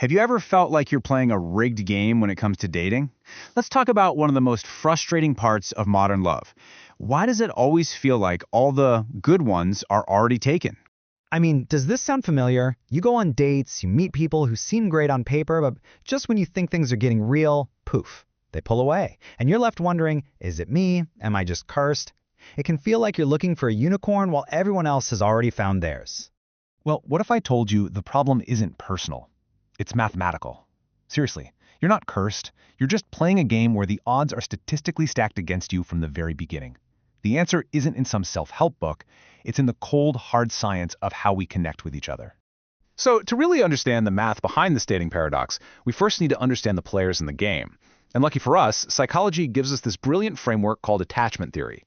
Have you ever felt like you're playing a rigged game when it comes to dating? Let's talk about one of the most frustrating parts of modern love. Why does it always feel like all the good ones are already taken? I mean, does this sound familiar? You go on dates, you meet people who seem great on paper, but just when you think things are getting real, poof, they pull away. And you're left wondering, is it me? Am I just cursed? It can feel like you're looking for a unicorn while everyone else has already found theirs. Well, what if I told you the problem isn't personal? It's mathematical. Seriously, you're not cursed. You're just playing a game where the odds are statistically stacked against you from the very beginning. The answer isn't in some self-help book. It's in the cold, hard science of how we connect with each other. So to really understand the math behind this dating paradox, we first need to understand the players in the game. And lucky for us, psychology gives us this brilliant framework called attachment theory.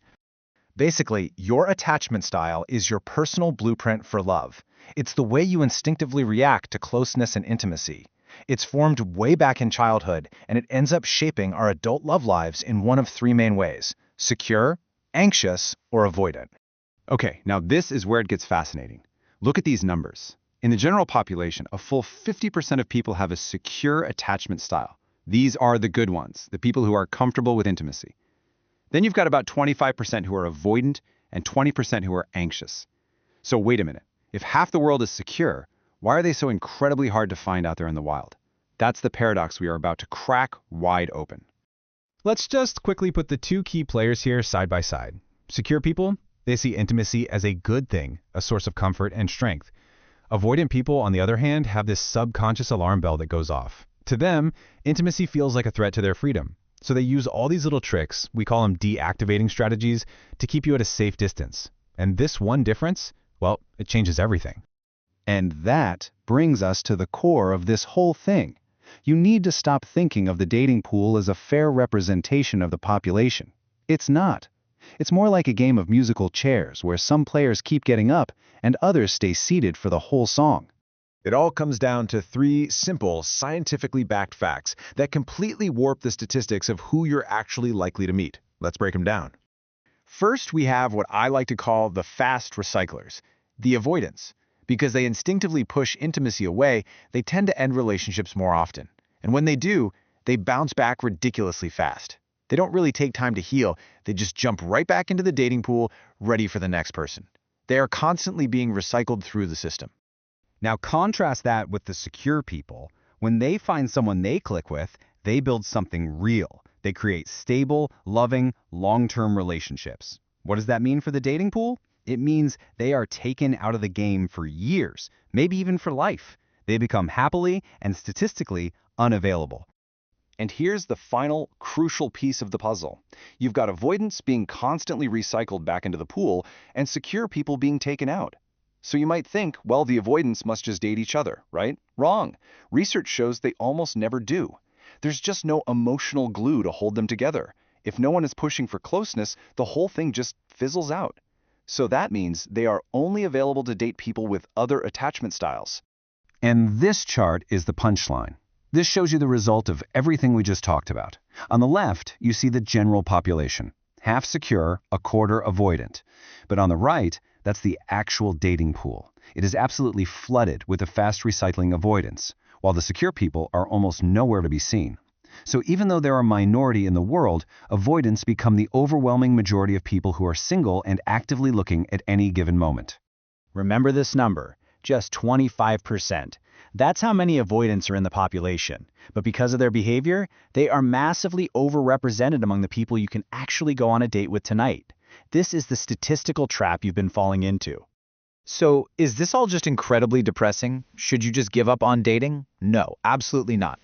Basically, your attachment style is your personal blueprint for love. It's the way you instinctively react to closeness and intimacy. It's formed way back in childhood, and it ends up shaping our adult love lives in one of three main ways: secure, anxious, or avoidant. Okay, now this is where it gets fascinating. Look at these numbers. In the general population, a full 50% of people have a secure attachment style. These are the good ones, the people who are comfortable with intimacy. Then you've got about 25% who are avoidant and 20% who are anxious. So wait a minute. If half the world is secure, why are they so incredibly hard to find out there in the wild? That's the paradox we are about to crack wide open. Let's just quickly put the two key players here side by side. Secure people, they see intimacy as a good thing, a source of comfort and strength. Avoidant people, on the other hand, have this subconscious alarm bell that goes off. To them, intimacy feels like a threat to their freedom. So they use all these little tricks, we call them deactivating strategies, to keep you at a safe distance. And this one difference, well, it changes everything. And that brings us to the core of this whole thing. You need to stop thinking of the dating pool as a fair representation of the population. It's not. It's more like a game of musical chairs where some players keep getting up and others stay seated for the whole song. It all comes down to three simple, scientifically backed facts that completely warp the statistics of who you're actually likely to meet. Let's break them down. First, we have what I like to call the fast recyclers, the avoidants. Because they instinctively push intimacy away, they tend to end relationships more often. And when they do, they bounce back ridiculously fast. They don't really take time to heal, they just jump right back into the dating pool, ready for the next person. They are constantly being recycled through the system. Now contrast that with the secure people. When they find someone they click with, they build something real. They create stable, loving, long-term relationships. What does that mean for the dating pool? It means they are taken out of the game for years, maybe even for life. They become happily and statistically unavailable. And here's the final crucial piece of the puzzle. You've got avoidance being constantly recycled back into the pool and secure people being taken out. So you might think, well, the avoidants must just date each other, right? Wrong. Research shows they almost never do. There's just no emotional glue to hold them together. If no one is pushing for closeness, the whole thing just fizzles out. So that means they are only available to date people with other attachment styles. And this chart is the punchline. This shows you the result of everything we just talked about. On the left, you see the general population. Half secure, a quarter avoidant. But on the right, that's the actual dating pool. It is absolutely flooded with the fast recycling avoidance, while the secure people are almost nowhere to be seen. So even though they're a minority in the world, avoidants become the overwhelming majority of people who are single and actively looking at any given moment. Remember this number, just 25%. That's how many avoidants are in the population. But because of their behavior, they are massively overrepresented among the people you can actually go on a date with tonight. This is the statistical trap you've been falling into. So, is this all just incredibly depressing? Should you just give up on dating? No, absolutely not.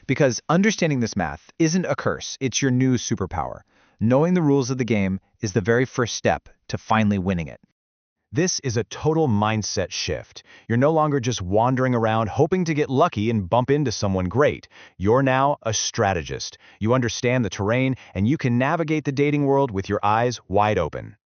Because understanding this math isn't a curse, it's your new superpower. Knowing the rules of the game is the very first step to finally winning it. This is a total mindset shift. You're no longer just wandering around hoping to get lucky and bump into someone great. You're now a strategist. You understand the terrain, and you can navigate the dating world with your eyes wide open.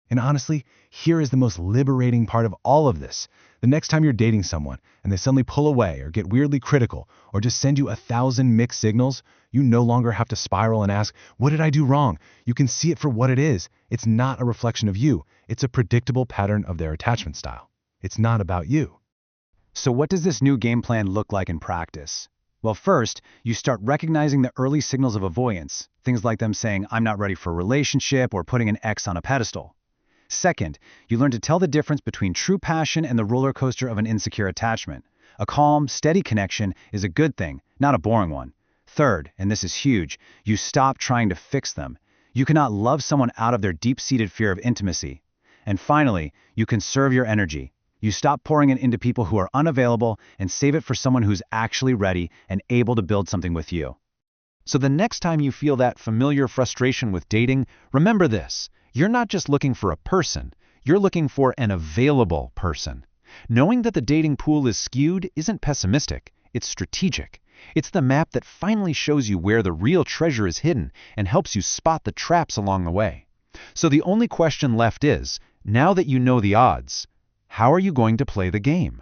And honestly, here is the most liberating part of all of this. The next time you're dating someone and they suddenly pull away or get weirdly critical or just send you 1,000 mixed signals, you no longer have to spiral and ask, what did I do wrong? You can see it for what it is. It's not a reflection of you. It's a predictable pattern of their attachment style. It's not about you. So what does this new game plan look like in practice? Well, first, you start recognizing the early signals of avoidance, things like them saying, "I'm not ready for a relationship," or putting an X on a pedestal. Second, you learn to tell the difference between true passion and the roller coaster of an insecure attachment. A calm, steady connection is a good thing, not a boring one. Third, and this is huge, you stop trying to fix them. You cannot love someone out of their deep-seated fear of intimacy. And finally, you conserve your energy. You stop pouring it into people who are unavailable and save it for someone who's actually ready and able to build something with you. So the next time you feel that familiar frustration with dating, remember this. You're not just looking for a person, you're looking for an available person. Knowing that the dating pool is skewed isn't pessimistic, it's strategic. It's the map that finally shows you where the real treasure is hidden and helps you spot the traps along the way. So the only question left is, now that you know the odds, how are you going to play the game?